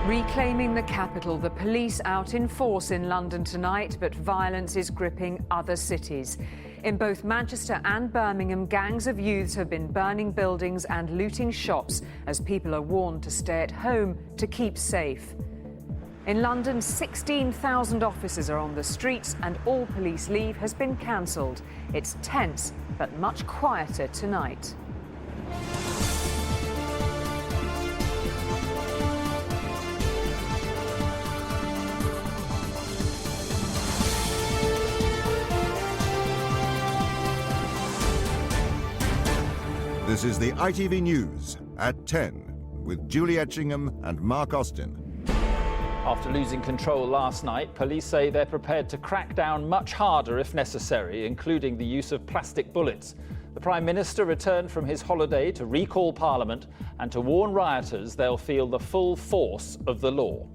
Reclaiming the capital, the police out in force in London tonight, but violence is gripping other cities. In both Manchester and Birmingham, gangs of youths have been burning buildings and looting shops as people are warned to stay at home to keep safe. In London, 16,000 officers are on the streets and all police leave has been cancelled. It's tense, but much quieter tonight. This is the ITV News at 10 with Julie Etchingham and Mark Austin. After losing control last night, police say they're prepared to crack down much harder if necessary, including the use of plastic bullets. The Prime Minister returned from his holiday to recall Parliament and to warn rioters they'll feel the full force of the law.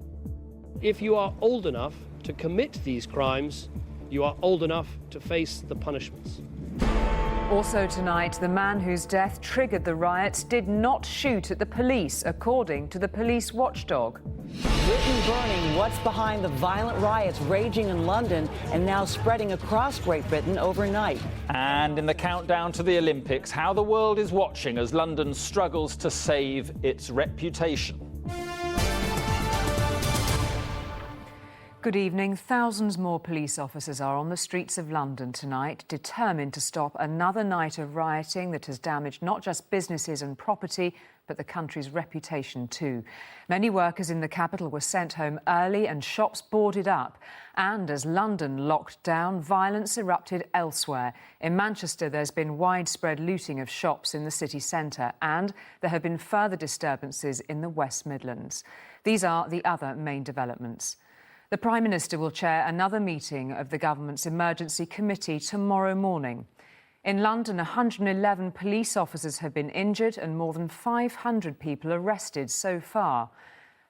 If you are old enough to commit these crimes, you are old enough to face the punishments. Also tonight, the man whose death triggered the riots did not shoot at the police, according to the police watchdog. Britain burning what's behind the violent riots raging in London and now spreading across Great Britain overnight. And in the countdown to the Olympics, how the world is watching as London struggles to save its reputation. Good evening. Thousands more police officers are on the streets of London tonight, determined to stop another night of rioting that has damaged not just businesses and property, but the country's reputation too. Many workers in the capital were sent home early and shops boarded up. And as London locked down, violence erupted elsewhere. In Manchester, there's been widespread looting of shops in the city centre, and there have been further disturbances in the West Midlands. These are the other main developments. The Prime Minister will chair another meeting of the government's emergency committee tomorrow morning. In London, 111 police officers have been injured and more than 500 people arrested so far.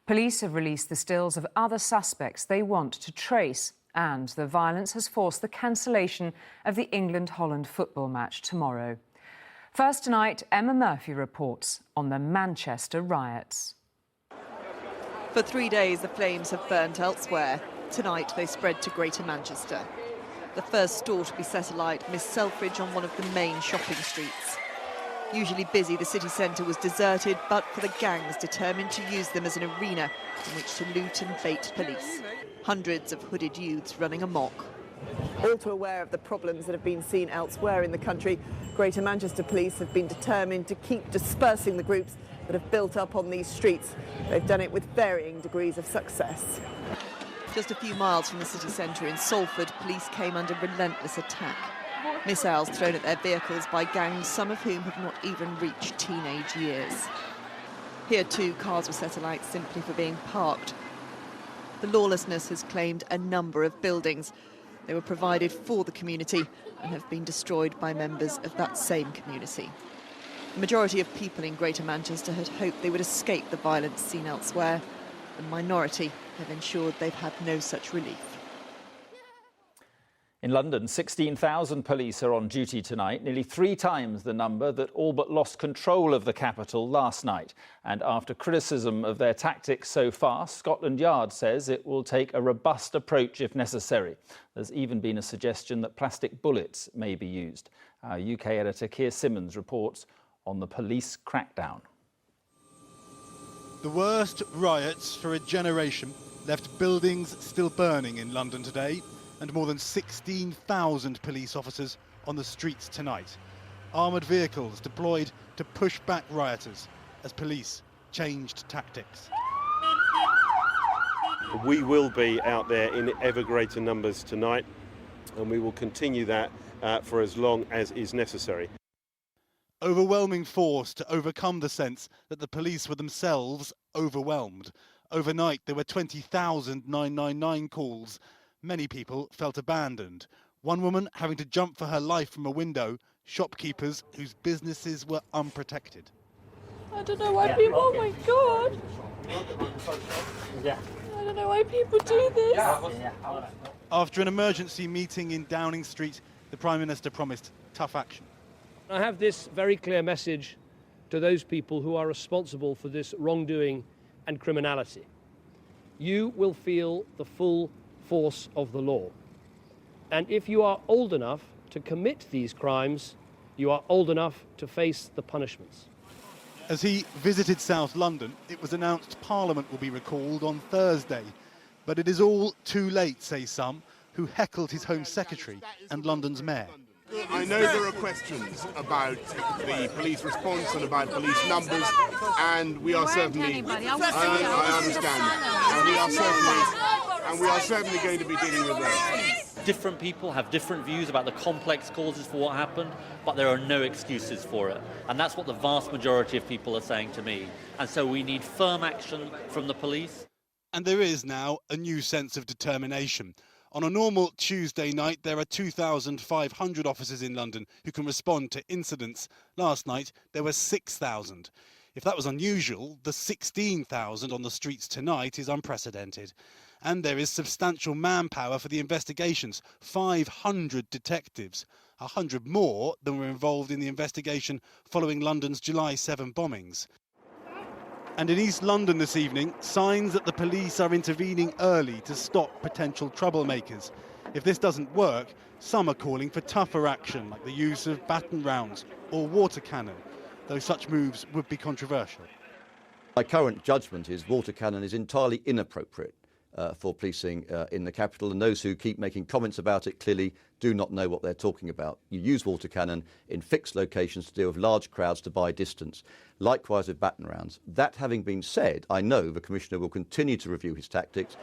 Police have released the stills of other suspects they want to trace, and the violence has forced the cancellation of the England-Holland football match tomorrow. First tonight, Emma Murphy reports on the Manchester riots. For 3 days, the flames have burnt elsewhere. Tonight, they spread to Greater Manchester. The first store to be set alight, Miss Selfridge, on one of the main shopping streets. Usually busy, the city centre was deserted, but for the gangs determined to use them as an arena in which to loot and bait police. Hundreds of hooded youths running amok. All too aware of the problems that have been seen elsewhere in the country, Greater Manchester Police have been determined to keep dispersing the groups that have built up on these streets. They've done it with varying degrees of success. Just a few miles from the city centre in Salford, police came under relentless attack. Missiles thrown at their vehicles by gangs, some of whom have not even reached teenage years. Here too, cars were set alight simply for being parked. The lawlessness has claimed a number of buildings. They were provided for the community and have been destroyed by members of that same community. The majority of people in Greater Manchester had hoped they would escape the violence seen elsewhere. The minority have ensured they've had no such relief. In London, 16,000 police are on duty tonight, nearly 3 times the number that all but lost control of the capital last night. And after criticism of their tactics so far, Scotland Yard says it will take a robust approach if necessary. There's even been a suggestion that plastic bullets may be used. Our UK editor Keir Simmons reports on the police crackdown. The worst riots for a generation left buildings still burning in London today, and more than 16,000 police officers on the streets tonight. Armoured vehicles deployed to push back rioters as police changed tactics. We will be out there in ever greater numbers tonight, and we will continue that for as long as is necessary. Overwhelming force to overcome the sense that the police were themselves overwhelmed. Overnight, there were 20,000 999 calls. Many people felt abandoned. One woman having to jump for her life from a window, shopkeepers whose businesses were unprotected. I don't know why people, oh my God! I don't know why people do this. After an emergency meeting in Downing Street, the Prime Minister promised tough action. I have this very clear message to those people who are responsible for this wrongdoing and criminality. you will feel the full force of the law. And if you are old enough to commit these crimes, you are old enough to face the punishments. As he visited South London, it was announced Parliament will be recalled on Thursday. But it is all too late, say some, who heckled his Home Secretary and London's Mayor. I know there are questions about the police response and about police numbers, and we are certainly, I understand that, and we are certainly going to be dealing with those. Different people have different views about the complex causes for what happened, but there are no excuses for it. And that's what the vast majority of people are saying to me. And so we need firm action from the police. And there is now a new sense of determination. On a normal Tuesday night, there are 2,500 officers in London who can respond to incidents. Last night, there were 6,000. If that was unusual, the 16,000 on the streets tonight is unprecedented. And there is substantial manpower for the investigations, 500 detectives, 100 more than were involved in the investigation following London's July 7 bombings. And in East London this evening, signs that the police are intervening early to stop potential troublemakers. If this doesn't work, some are calling for tougher action, like the use of baton rounds or water cannon, though such moves would be controversial. My current judgment is water cannon is entirely inappropriate for policing in the capital, and those who keep making comments about it clearly do not know what they're talking about. You use water cannon in fixed locations to deal with large crowds to buy distance. Likewise with baton rounds. That having been said, I know the Commissioner will continue to review his tactics.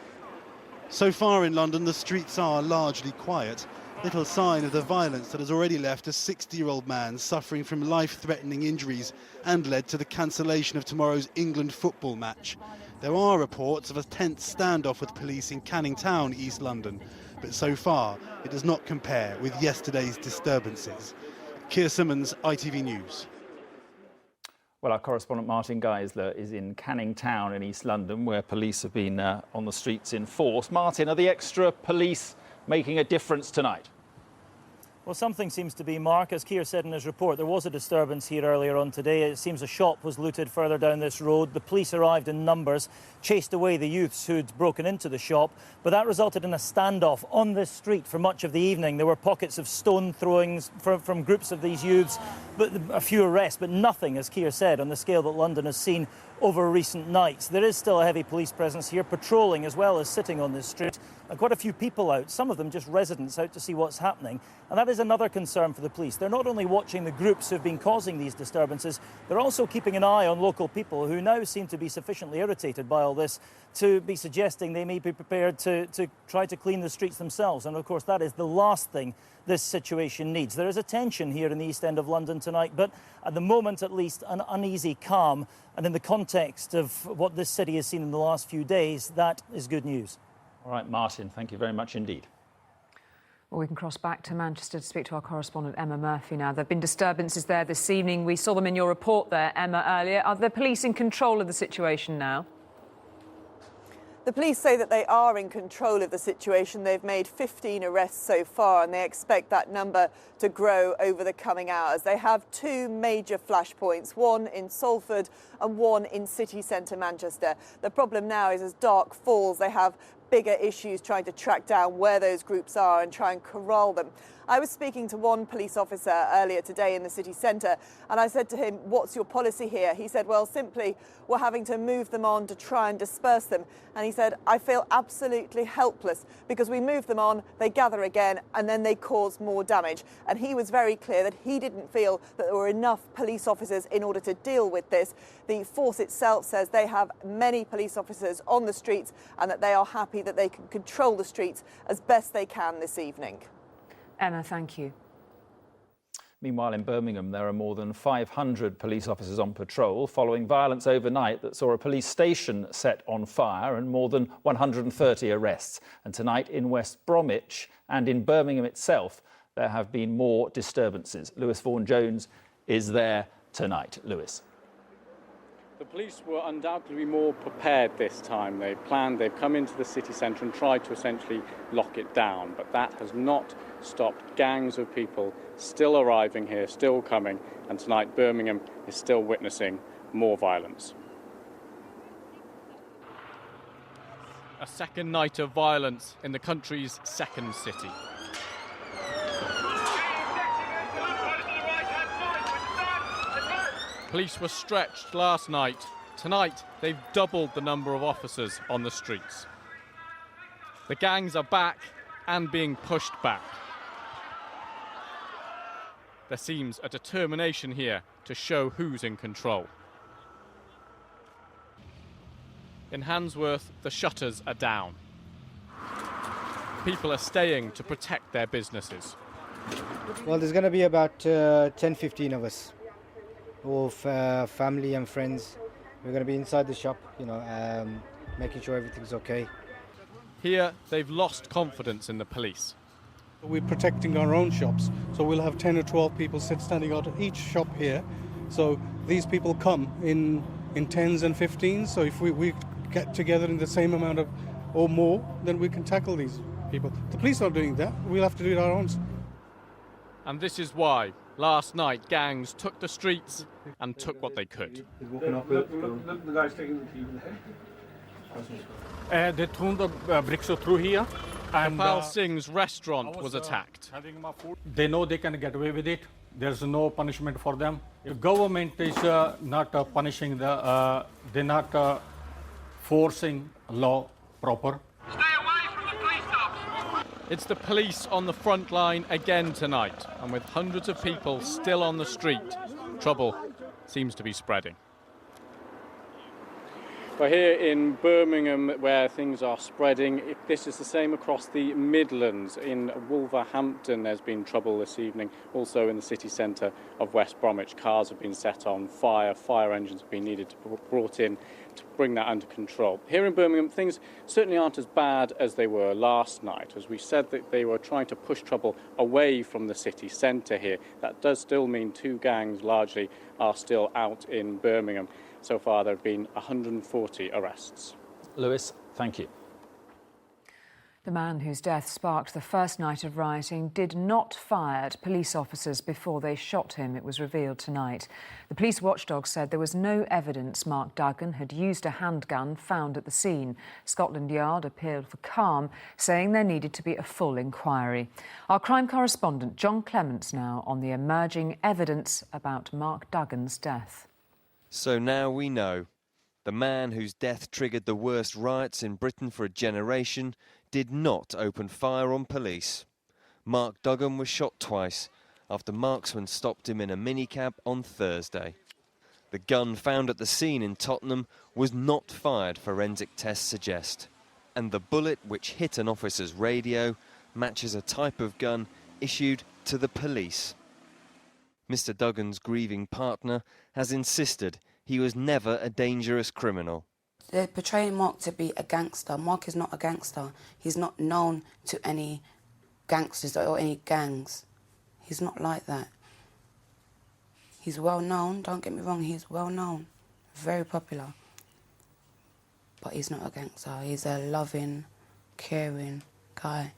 So far in London, the streets are largely quiet. Little sign of the violence that has already left a 60-year-old man suffering from life-threatening injuries and led to the cancellation of tomorrow's England football match. There are reports of a tense standoff with police in Canning Town, East London, but so far it does not compare with yesterday's disturbances. Keir Simmons, ITV News. Well, our correspondent Martin Geisler is in Canning Town in East London, where police have been on the streets in force. Martin, are the extra police making a difference tonight? Well, something seems to be, Mark. As Keir said in his report, there was a disturbance here earlier on today. It seems a shop was looted further down this road. The police arrived in numbers, chased away the youths who'd broken into the shop, but that resulted in a standoff on this street for much of the evening. There were pockets of stone throwings from groups of these youths, but a few arrests, but nothing, as Keir said, on the scale that London has seen over recent nights. There is still a heavy police presence here, patrolling as well as sitting on this street. And quite a few people out, some of them just residents out to see what's happening. And that is another concern for the police. They're not only watching the groups who've been causing these disturbances, they're also keeping an eye on local people who now seem to be sufficiently irritated by all this to be suggesting they may be prepared to try to clean the streets themselves. And of course, that is the last thing this situation needs. There is a tension here in the East End of London tonight, but at the moment, at least, an uneasy calm. And in the context of what this city has seen in the last few days, that is good news. All right, Martin, thank you very much indeed. Well, we can cross back to Manchester to speak to our correspondent Emma Murphy now. There have been disturbances there this evening. We saw them in your report there, Emma, earlier. Are the police in control of the situation now? The police say that they are in control of the situation. They've made 15 arrests so far, and they expect that number to grow over the coming hours. They have two major flashpoints, one in Salford and one in city centre Manchester. The problem now is as dark falls, they have bigger issues trying to track down where those groups are and try and corral them. I was speaking to one police officer earlier today in the city centre, and I said to him, what's your policy here? He said, well, simply, we're having to move them on to try and disperse them. And he said, I feel absolutely helpless because we move them on, they gather again, and then they cause more damage. And he was very clear that he didn't feel that there were enough police officers in order to deal with this. The force itself says they have many police officers on the streets and that they are happy that they can control the streets as best they can this evening. Emma, thank you. Meanwhile, in Birmingham, there are more than 500 police officers on patrol following violence overnight that saw a police station set on fire and more than 130 arrests. And tonight in West Bromwich and in Birmingham itself, there have been more disturbances. Lewis Vaughan-Jones is there tonight. Lewis. The police were undoubtedly more prepared this time. They've come into the city centre and tried to essentially lock it down, but that has not stopped gangs of people still arriving here, still coming, and tonight Birmingham is still witnessing more violence. a second night of violence in the country's second city. Police were stretched last night. Tonight, they've doubled the number of officers on the streets. The gangs are back and being pushed back. There seems a determination here to show who's in control. In Handsworth, the shutters are down. People are staying to protect their businesses. Well, there's going to be about 10-15 of us, all family and friends. We're going to be inside the shop, making sure everything's okay. Here, they've lost confidence in the police. We're protecting our own shops, so we'll have 10 or 12 people standing out at each shop here. So these people come in 10s and 15s, so if we get together in the same amount of or more, then we can tackle these people. The police are doing that, we'll have to do it our own. And this is why, last night, gangs took the streets and took what they could. They threw the bricks through here. And Pal Singh's restaurant was attacked. They know they can get away with it. There's no punishment for them. The government is not punishing they're not forcing law proper. Stay away from the police stops! It's the police on the front line again tonight, and with hundreds of people still on the street, trouble seems to be spreading. We're here in Birmingham where things are spreading. This is the same across the Midlands. In Wolverhampton there's been trouble this evening. Also in the city centre of West Bromwich, cars have been set on fire. Fire engines have been needed to be brought in to bring that under control. Here in Birmingham things certainly aren't as bad as they were last night. As we said, that they were trying to push trouble away from the city centre here. That does still mean two gangs largely are still out in Birmingham. So far, there have been 140 arrests. Lewis, thank you. The man whose death sparked the first night of rioting did not fire at police officers before they shot him, it was revealed tonight. The police watchdog said there was no evidence Mark Duggan had used a handgun found at the scene. Scotland Yard appealed for calm, saying there needed to be a full inquiry. Our crime correspondent John Clements now on the emerging evidence about Mark Duggan's death. So now we know. The man whose death triggered the worst riots in Britain for a generation did not open fire on police. Mark Duggan was shot twice after marksmen stopped him in a minicab on Thursday. The gun found at the scene in Tottenham was not fired, forensic tests suggest. And the bullet which hit an officer's radio matches a type of gun issued to the police. Mr. Duggan's grieving partner has insisted he was never a dangerous criminal. They're portraying Mark to be a gangster. Mark is not a gangster. He's not known to any gangsters or any gangs. He's not like that. He's well known, don't get me wrong, he's well known, very popular. But he's not a gangster. He's a loving, caring guy.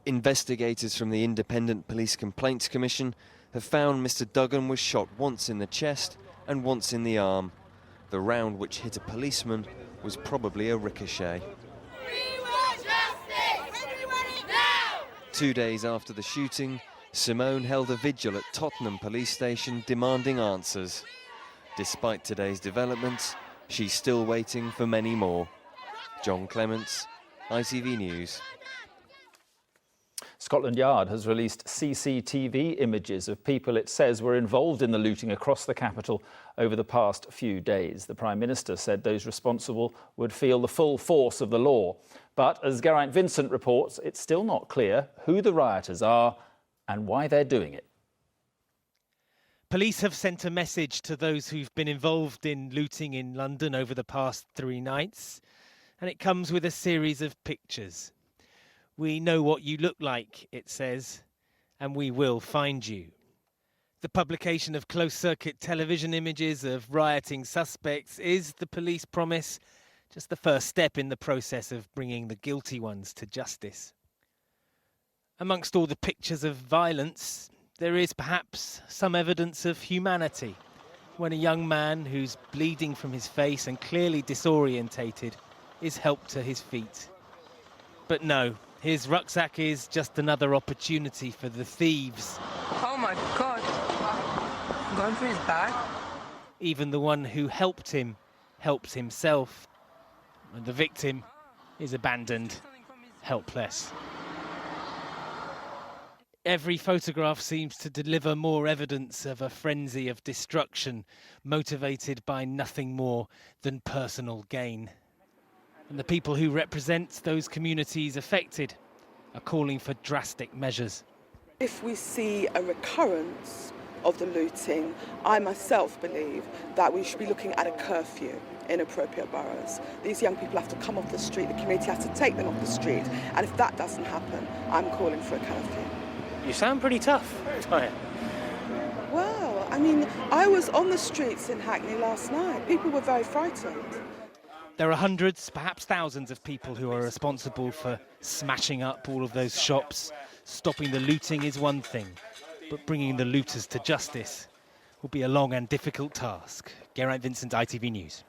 Investigators from the Independent Police Complaints Commission have found Mr. Duggan was shot once in the chest and once in the arm. The round which hit a policeman was probably a ricochet. 2 days after the shooting, Simone held a vigil at Tottenham police station demanding answers. Despite today's developments, she's still waiting for many more. John Clements, ITV News. Scotland Yard has released CCTV images of people it says were involved in the looting across the capital over the past few days. The Prime Minister said those responsible would feel the full force of the law. But as Geraint Vincent reports, it's still not clear who the rioters are and why they're doing it. Police have sent a message to those who've been involved in looting in London over the past 3 nights, and it comes with a series of pictures. We know what you look like, it says, and we will find you. The publication of closed-circuit television images of rioting suspects is, the police promise, just the first step in the process of bringing the guilty ones to justice. Amongst all the pictures of violence, there is perhaps some evidence of humanity when a young man who's bleeding from his face and clearly disorientated is help to his feet. But no, his rucksack is just another opportunity for the thieves. Oh my God, going through his bag. Even the one who helped him helps himself. And the victim is abandoned, helpless. Every photograph seems to deliver more evidence of a frenzy of destruction, motivated by nothing more than personal gain. And the people who represent those communities affected are calling for drastic measures. If we see a recurrence of the looting, I myself believe that we should be looking at a curfew in appropriate boroughs. These young people have to come off the street, the community has to take them off the street, and if that doesn't happen, I'm calling for a curfew. You sound pretty tough, Taya. Well, I mean, I was on the streets in Hackney last night. People were very frightened. There are hundreds, perhaps thousands of people who are responsible for smashing up all of those shops. Stopping the looting is one thing, but bringing the looters to justice will be a long and difficult task. Geraint Vincent, ITV News.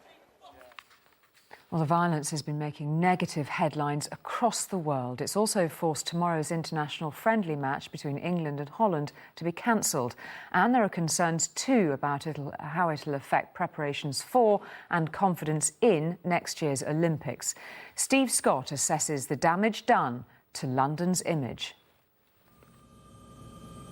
Well, the violence has been making negative headlines across the world. It's also forced tomorrow's international friendly match between England and Holland to be cancelled. And there are concerns too about how it'll affect preparations for and confidence in next year's Olympics. Steve Scott assesses the damage done to London's image.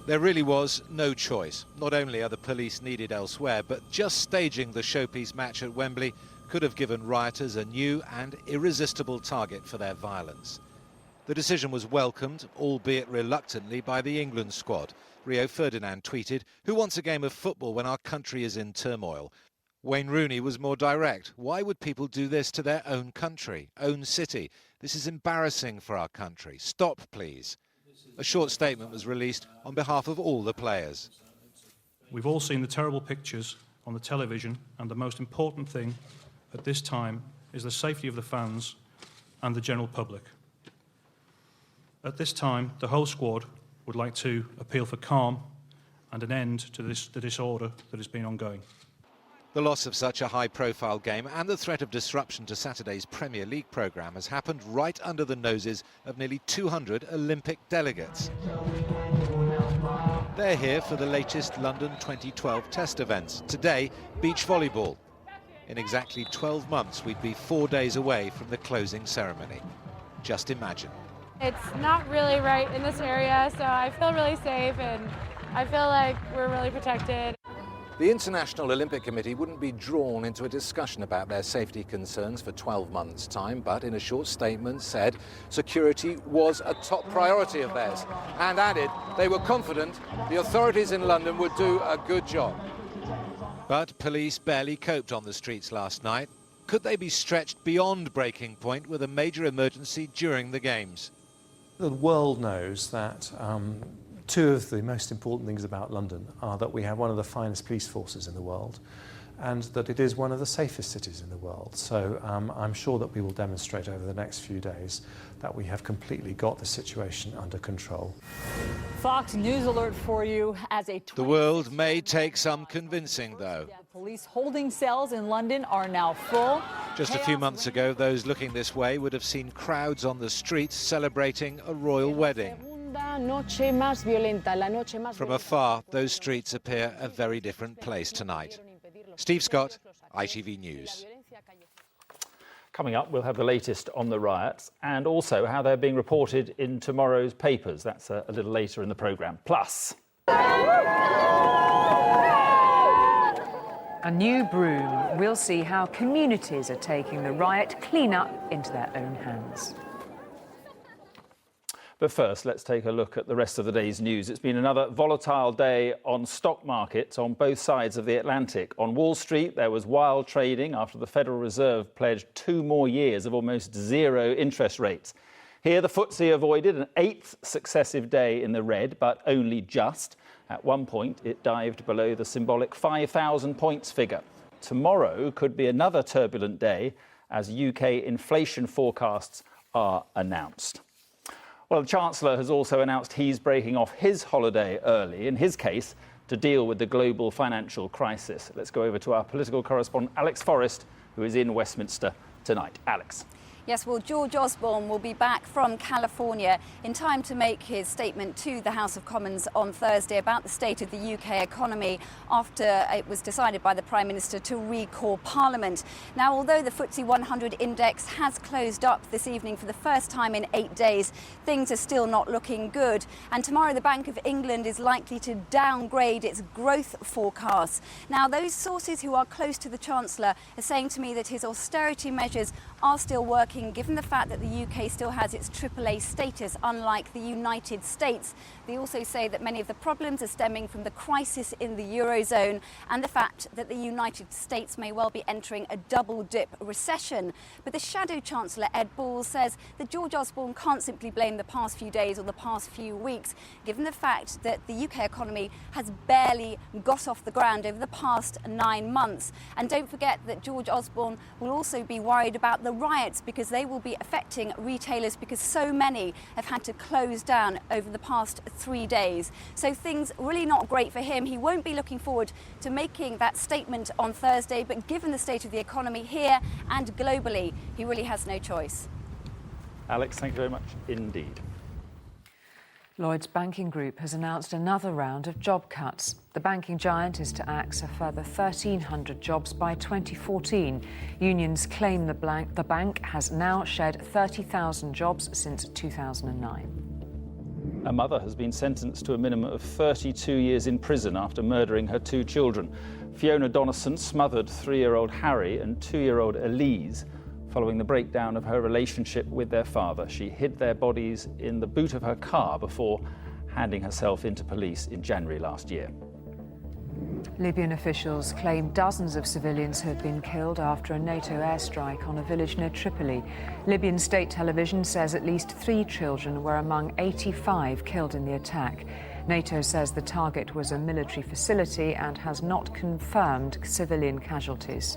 There really was no choice. Not only are the police needed elsewhere, but just staging the showpiece match at Wembley could have given rioters a new and irresistible target for their violence. The decision was welcomed, albeit reluctantly, by the England squad. Rio Ferdinand tweeted, "Who wants a game of football when our country is in turmoil?" Wayne Rooney was more direct. "Why would people do this to their own country, own city? This is embarrassing for our country. Stop, please." A short statement was released on behalf of all the players. We've all seen the terrible pictures on the television, and the most important thing at this time is the safety of the fans and the general public. At this time, the whole squad would like to appeal for calm and an end to the disorder that has been ongoing. The loss of such a high-profile game and the threat of disruption to Saturday's Premier League programme has happened right under the noses of nearly 200 Olympic delegates. They're here for the latest London 2012 test events. Today, beach volleyball. In exactly 12 months, we'd be 4 days away from the closing ceremony. Just imagine. It's not really right in this area, so I feel really safe and I feel like we're really protected. The International Olympic Committee wouldn't be drawn into a discussion about their safety concerns for 12 months' time, but in a short statement said security was a top priority of theirs, and added they were confident the authorities in London would do a good job. But police barely coped on the streets last night. Could they be stretched beyond breaking point with a major emergency during the Games? The world knows that two of the most important things about London are that we have one of the finest police forces in the world and that it is one of the safest cities in the world. So I'm sure that we will demonstrate over the next few days that we have completely got the situation under control. Fox News alert for you as a... The world may take some convincing, though. Police holding cells in London are now full. Just a few months ago, those looking this way would have seen crowds on the streets celebrating a royal wedding. From afar, those streets appear a very different place tonight. Steve Scott, ITV News. Coming up, we'll have the latest on the riots and also how they're being reported in tomorrow's papers. That's a little later in the programme. Plus... A new broom. We'll see how communities are taking the riot clean-up into their own hands. But first, let's take a look at the rest of the day's news. It's been another volatile day on stock markets on both sides of the Atlantic. On Wall Street, there was wild trading after the Federal Reserve pledged 2 more years of almost zero interest rates. Here, the FTSE avoided an 8th successive day in the red, but only just. At one point, it dived below the symbolic 5,000 points figure. Tomorrow could be another turbulent day as UK inflation forecasts are announced. Well, the Chancellor has also announced he's breaking off his holiday early, in his case, to deal with the global financial crisis. Let's go over to our political correspondent, Alex Forrest, who is in Westminster tonight. Alex. Yes, well, George Osborne will be back from California in time to make his statement to the House of Commons on Thursday about the state of the UK economy after it was decided by the Prime Minister to recall Parliament. Now, although the FTSE 100 index has closed up this evening for the first time in 8 days, things are still not looking good. And tomorrow the Bank of England is likely to downgrade its growth forecasts. Now, those sources who are close to the Chancellor are saying to me that his austerity measures are still working, given the fact that the UK still has its AAA status, unlike the United States. They also say that many of the problems are stemming from the crisis in the Eurozone and the fact that the United States may well be entering a double-dip recession. But the Shadow Chancellor, Ed Balls, says that George Osborne can't simply blame the past few days or the past few weeks, given the fact that the UK economy has barely got off the ground over the past 9 months. And don't forget that George Osborne will also be worried about the riots, because they will be affecting retailers, because so many have had to close down over the past 3 days. So things really not great for him. He won't be looking forward to making that statement on Thursday, but given the state of the economy here and globally, he really has no choice. Alex, thank you very much indeed. Lloyds Banking Group has announced another round of job cuts. The banking giant is to axe a further 1,300 jobs by 2014. Unions claim the bank has now shed 30,000 jobs since 2009. A mother has been sentenced to a minimum of 32 years in prison after murdering her 2 children. Fiona Donnison smothered 3-year-old Harry and 2-year-old Elise following the breakdown of her relationship with their father. She hid their bodies in the boot of her car before handing herself into police in January last year. Libyan officials claim dozens of civilians had been killed after a NATO airstrike on a village near Tripoli. Libyan state television says at least 3 children were among 85 killed in the attack. NATO says the target was a military facility and has not confirmed civilian casualties.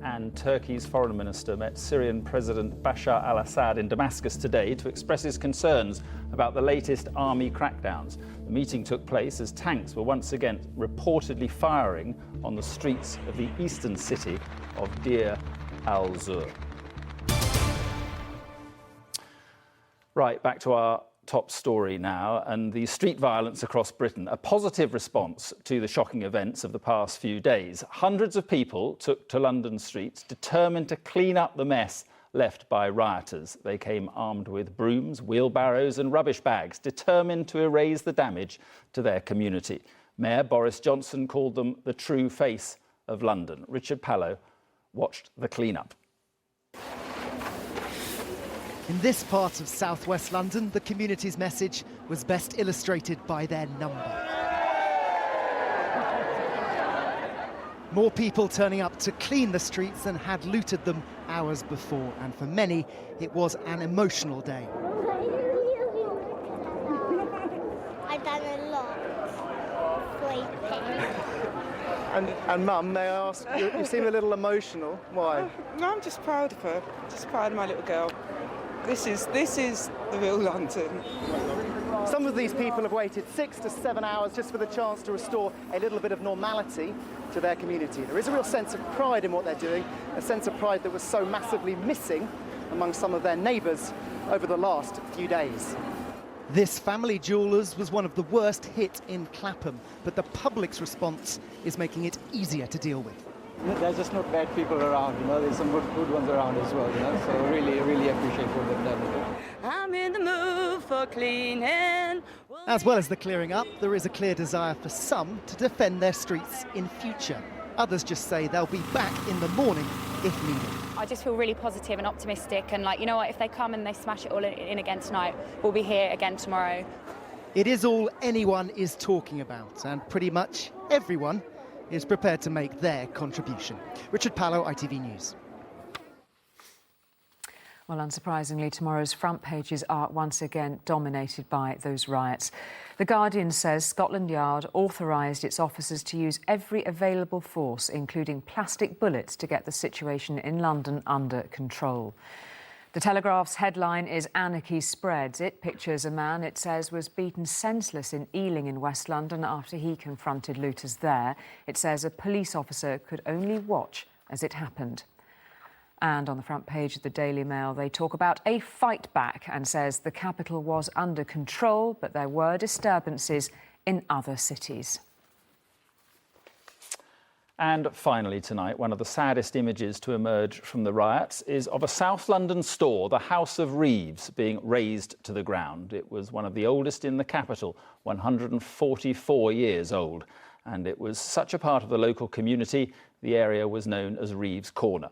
And Turkey's foreign minister met Syrian President Bashar al-Assad in Damascus today to express his concerns about the latest army crackdowns. The meeting took place as tanks were once again reportedly firing on the streets of the eastern city of Deir al-Zur. Right, back to our top story now, and the street violence across Britain. A positive response to the shocking events of the past few days. Hundreds of people took to London streets determined to clean up the mess left by rioters. They came armed with brooms, wheelbarrows and rubbish bags, determined to erase the damage to their community. Mayor Boris Johnson called them the true face of London. Richard Pallow watched the clean-up. In this part of southwest London, the community's message was best illustrated by their number. More people turning up to clean the streets than had looted them hours before, and for many, it was an emotional day. I've done a lot. Sleeping. And Mum, may I ask, you seem a little emotional. Why? No, I'm just proud of her. Just proud of my little girl. This is the real London. Some of these people have waited 6 to 7 hours just for the chance to restore a little bit of normality to their community. There is a real sense of pride in what they're doing, a sense of pride that was so massively missing among some of their neighbours over the last few days. This family jewellers was one of the worst hit in Clapham, but the public's response is making it easier to deal with. There's just not bad people around, you know, there's some good ones around as well, you know, so really appreciate what they've done. I'm in the mood for cleaning. As well as the clearing up, there is a clear desire for some to defend their streets in future. Others just say they'll be back in the morning if needed. I just feel really positive and optimistic, and like, you know what, if they come and they smash it all in again tonight, we'll be here again tomorrow. It is all anyone is talking about, and pretty much everyone is prepared to make their contribution. Richard Pallow, ITV News. Well, unsurprisingly, tomorrow's front pages are once again dominated by those riots. The Guardian says Scotland Yard authorised its officers to use every available force, including plastic bullets, to get the situation in London under control. The Telegraph's headline is "Anarchy Spreads." It pictures a man, it says, was beaten senseless in Ealing in West London after he confronted looters there. It says a police officer could only watch as it happened. And on the front page of the Daily Mail, they talk about a fight back and says the capital was under control, but there were disturbances in other cities. And finally tonight, one of the saddest images to emerge from the riots is of a South London store, the House of Reeves, being razed to the ground. It was one of the oldest in the capital, 144 years old. And it was such a part of the local community, the area was known as Reeves Corner.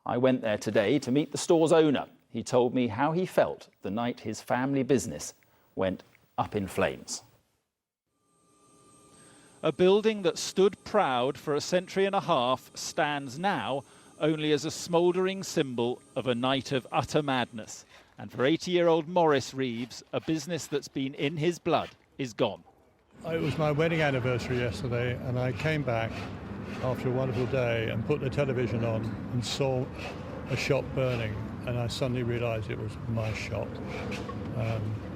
I went there today to meet the store's owner. He told me how he felt the night his family business went up in flames. A building that stood proud for a century and a half stands now only as a smouldering symbol of a night of utter madness. And for 80-year-old Maurice Reeves, a business that's been in his blood is gone. It was my wedding anniversary yesterday, and I came back after a wonderful day and put the television on and saw a shop burning, and I suddenly realised it was my shop.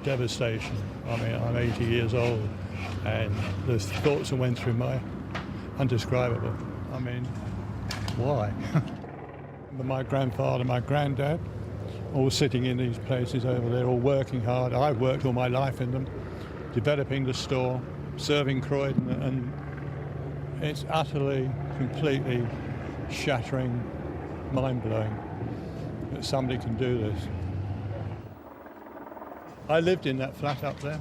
Devastation. I mean, I'm 80 years old, and the thoughts that went through my undescribable. I mean, why? My grandfather, my granddad, all sitting in these places over there, all working hard. I worked all my life in them, developing the store, serving Croydon, and it's utterly, completely shattering, mind-blowing that somebody can do this. I lived in that flat up there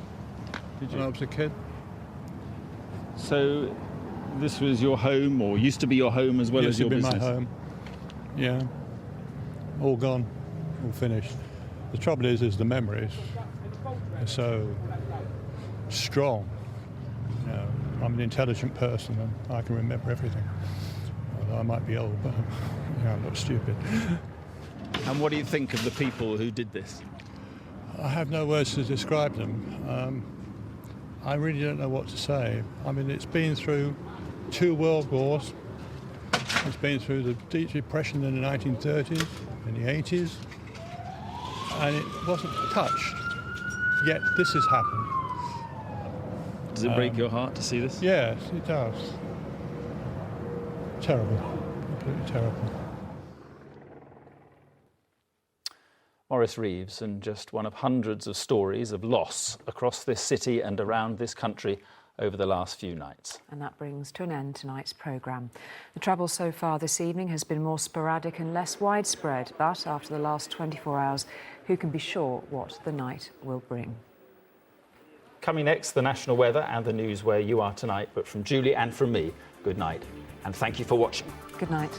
when I was a kid. So this was your home, or used to be your home as well as your business? Used to be my home, yeah. All gone, all finished. The trouble is the memories are so strong. You know, I'm an intelligent person and I can remember everything. Although I might be old, but I'm not stupid. And what do you think of the people who did this? I have no words to describe them. I really don't know what to say. I mean, it's been through 2 world wars. It's been through the deep depression in the 1930s, in the 80s, and it wasn't touched. Yet this has happened. Does it break your heart to see this? Yes, it does. Terrible, completely terrible. Maurice Reeves, and just one of hundreds of stories of loss across this city and around this country over the last few nights. And that brings to an end tonight's programme. The trouble so far this evening has been more sporadic and less widespread, but after the last 24 hours, who can be sure what the night will bring? Coming next, the national weather and the news where you are tonight. But from Julie and from me, good night, and thank you for watching. Good night.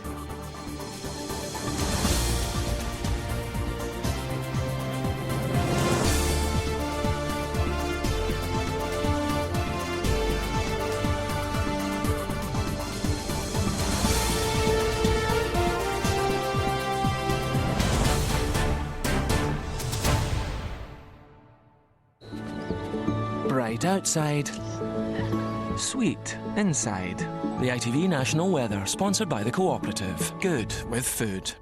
Bright outside, sweet inside. The ITV National Weather, sponsored by the Cooperative. Good with food.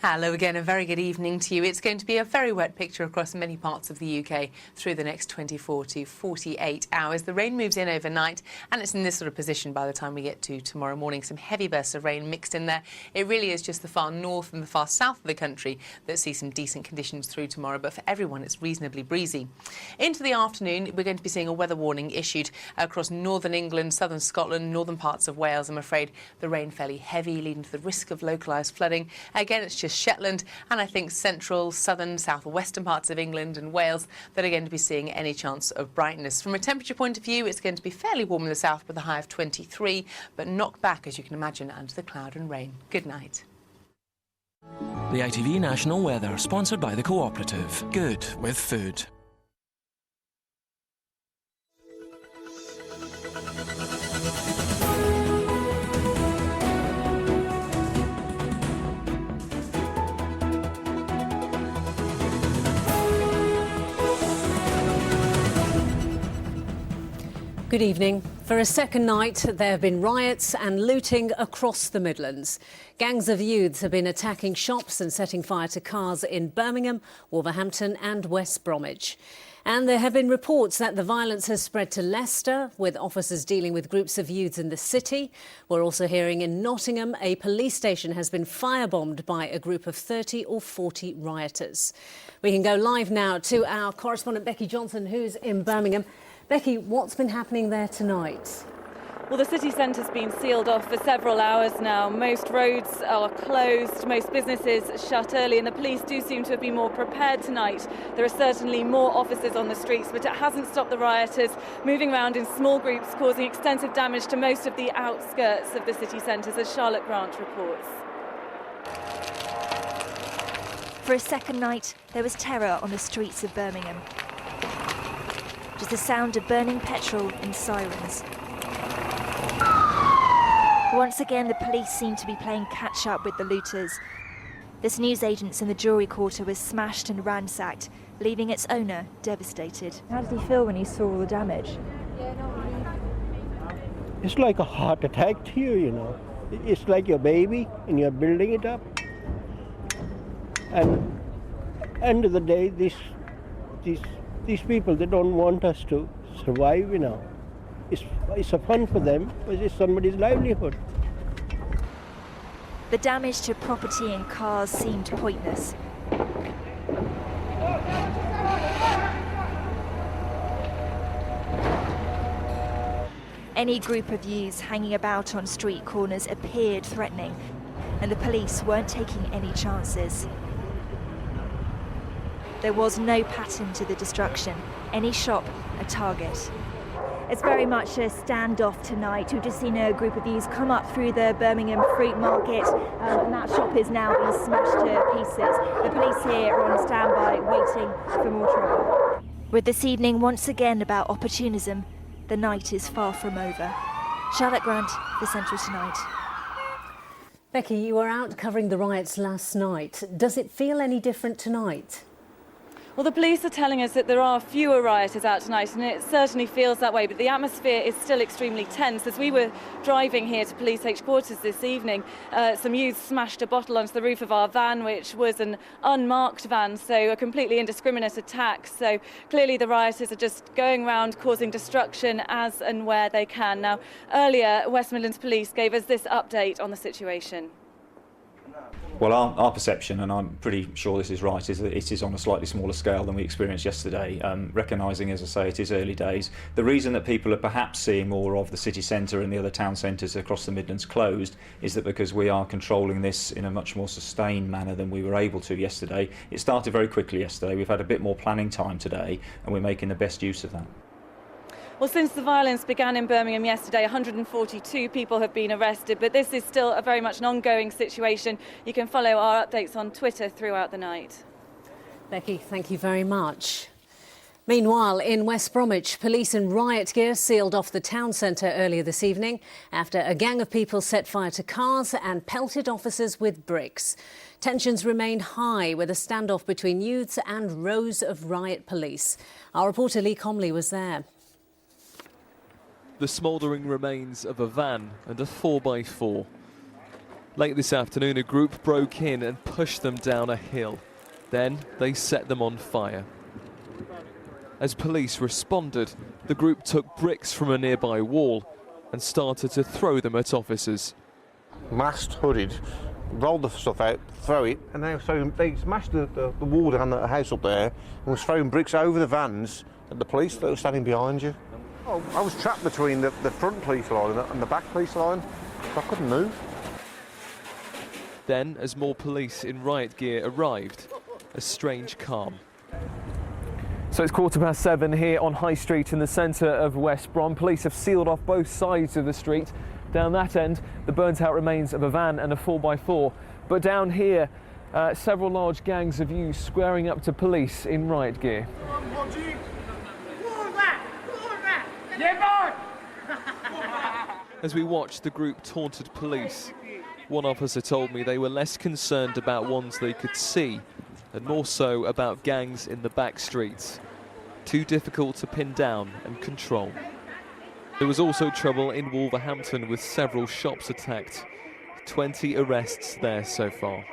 Hello again, a very good evening to you. It's going to be a very wet picture across many parts of the UK through the next 24 to 48 hours. The rain moves in overnight and it's in this sort of position by the time we get to tomorrow morning. Some heavy bursts of rain mixed in there. It really is just the far north and the far south of the country that see some decent conditions through tomorrow, but for everyone it's reasonably breezy. Into the afternoon, we're going to be seeing a weather warning issued across northern England, southern Scotland, northern parts of Wales. I'm afraid the rain fairly heavy, leading to the risk of localised flooding. Again, it's just Shetland and I think central, southern, southwestern parts of England and Wales that are going to be seeing any chance of brightness. From a temperature point of view, it's going to be fairly warm in the south with a high of 23, but knocked back, as you can imagine, under the cloud and rain. Good night. The ITV National Weather, sponsored by the Cooperative. Good with food. Good evening. For a second night, there have been riots and looting across the Midlands. Gangs of youths have been attacking shops and setting fire to cars in Birmingham, Wolverhampton and West Bromwich. And there have been reports that the violence has spread to Leicester, with officers dealing with groups of youths in the city. We're also hearing in Nottingham a police station has been firebombed by a group of 30 or 40 rioters. We can go live now to our correspondent Becky Johnson, who's in Birmingham. Becky, what's been happening there tonight? Well, the city centre's been sealed off for several hours now. Most roads are closed, most businesses shut early, and the police do seem to have been more prepared tonight. There are certainly more officers on the streets, but it hasn't stopped the rioters moving around in small groups, causing extensive damage to most of the outskirts of the city centres, as Charlotte Grant reports. For a second night, there was terror on the streets of Birmingham. Just the sound of burning petrol and sirens. Once again, the police seemed to be playing catch-up with the looters. This newsagent's in the jewellery quarter was smashed and ransacked, leaving its owner devastated. How did he feel when he saw all the damage? It's like a heart attack to you, you know. It's like your baby and you're building it up. And end of the day, these people, they don't want us to survive, you know. It's a fun for them, but it's somebody's livelihood. The damage to property and cars seemed pointless. Any group of youths hanging about on street corners appeared threatening, and the police weren't taking any chances. There was no pattern to the destruction, any shop a target. It's very much a standoff tonight. We've just seen a group of youths come up through the Birmingham Fruit Market, and that shop is now being smashed to pieces. The police here are on standby, waiting for more trouble. With this evening once again about opportunism, the night is far from over. Charlotte Grant for Central Tonight. Becky, you were out covering the riots last night. Does it feel any different tonight? Well, the police are telling us that there are fewer rioters out tonight, and it certainly feels that way, but the atmosphere is still extremely tense. As we were driving here to police headquarters this evening, some youths smashed a bottle onto the roof of our van, which was an unmarked van, so a completely indiscriminate attack. So clearly the rioters are just going around causing destruction as and where they can. Now, earlier, West Midlands Police gave us this update on the situation. Well, our perception, and I'm pretty sure this is right, is that it is on a slightly smaller scale than we experienced yesterday, recognising, as I say, it is early days. The reason that people are perhaps seeing more of the city centre and the other town centres across the Midlands closed is that because we are controlling this in a much more sustained manner than we were able to yesterday. It started very quickly yesterday. We've had a bit more planning time today, and we're making the best use of that. Well, since the violence began in Birmingham yesterday, 142 people have been arrested, but this is still a very much an ongoing situation. You can follow our updates on Twitter throughout the night. Becky, thank you very much. Meanwhile, in West Bromwich, police in riot gear sealed off the town centre earlier this evening after a gang of people set fire to cars and pelted officers with bricks. Tensions remained high with a standoff between youths and rows of riot police. Our reporter Lee Comley was there. The smouldering remains of a van and a 4x4. Late this afternoon, a group broke in and pushed them down a hill. Then they set them on fire. As police responded, the group took bricks from a nearby wall and started to throw them at officers. Masked, hooded, rolled the stuff out, throw it, and they smashed the wall down the house up there and was throwing bricks over the vans at the police that were standing behind you. I was trapped between the front police line and the back police line, so I couldn't move. Then, as more police in riot gear arrived, a strange calm. So it's 7:15 here on High Street in the centre of West Brom. Police have sealed off both sides of the street. Down that end, the burnt-out remains of a van and a 4x4. But down here, several large gangs of youths squaring up to police in riot gear. As we watched, the group taunted police. One officer told me they were less concerned about ones they could see and more so about gangs in the back streets. Too difficult to pin down and control. There was also trouble in Wolverhampton with several shops attacked. 20 arrests there so far.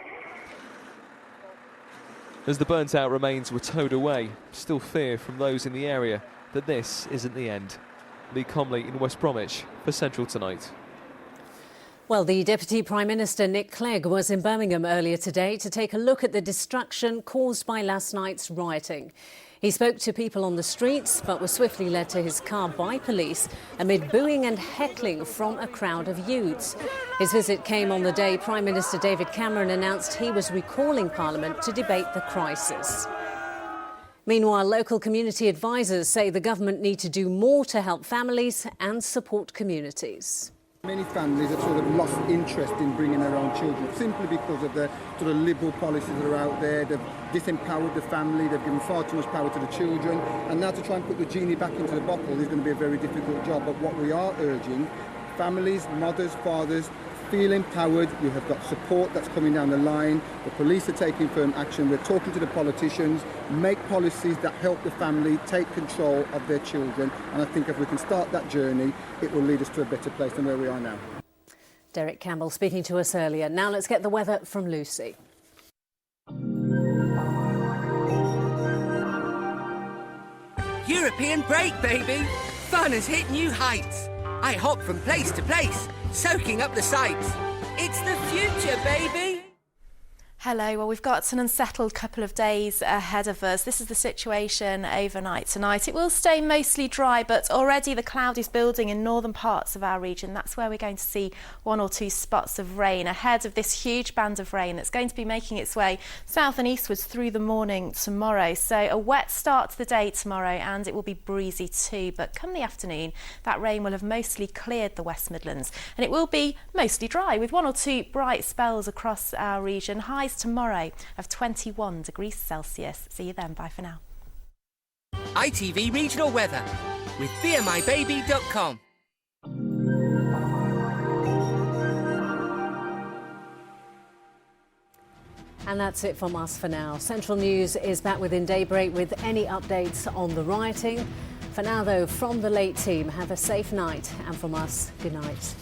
As the burnt-out remains were towed away, still fear from those in the area that this isn't the end. Lee Comley in West Bromwich for Central Tonight. Well, the Deputy Prime Minister Nick Clegg was in Birmingham earlier today to take a look at the destruction caused by last night's rioting. He spoke to people on the streets but was swiftly led to his car by police amid booing and heckling from a crowd of youths. His visit came on the day Prime Minister David Cameron announced he was recalling Parliament to debate the crisis. Meanwhile, local community advisors say the government need to do more to help families and support communities. Many families have sort of lost interest in bringing their own children simply because of the sort of liberal policies that are out there. They've disempowered the family, they've given far too much power to the children, and now to try and put the genie back into the bottle is going to be a very difficult job. But what we are urging, families, mothers, fathers, feel empowered. You have got support that's coming down the line. The police are taking firm action. We're talking to the politicians, make policies that help the family take control of their children. And I think if we can start that journey, it will lead us to a better place than where we are now. Derek Campbell speaking to us earlier. Now let's get the weather from Lucy. European break, baby. Fun has hit new heights. I hop from place to place, soaking up the sights. It's the future, baby. Hello, well, we've got an unsettled couple of days ahead of us. This is the situation overnight tonight. It will stay mostly dry, but already the cloud is building in northern parts of our region. That's where we're going to see 1 or 2 spots of rain ahead of this huge band of rain that's going to be making its way south and eastwards through the morning tomorrow. So a wet start to the day tomorrow, and it will be breezy too. But come the afternoon, that rain will have mostly cleared the West Midlands, and it will be mostly dry with 1 or 2 bright spells across our region. Highs tomorrow of 21 degrees Celsius. See you then. Bye for now. ITV Regional Weather with BeMyBaby.com. And that's it from us for now. Central News is back within daybreak with any updates on the rioting. For now, though, from the late team, have a safe night. And from us, good night.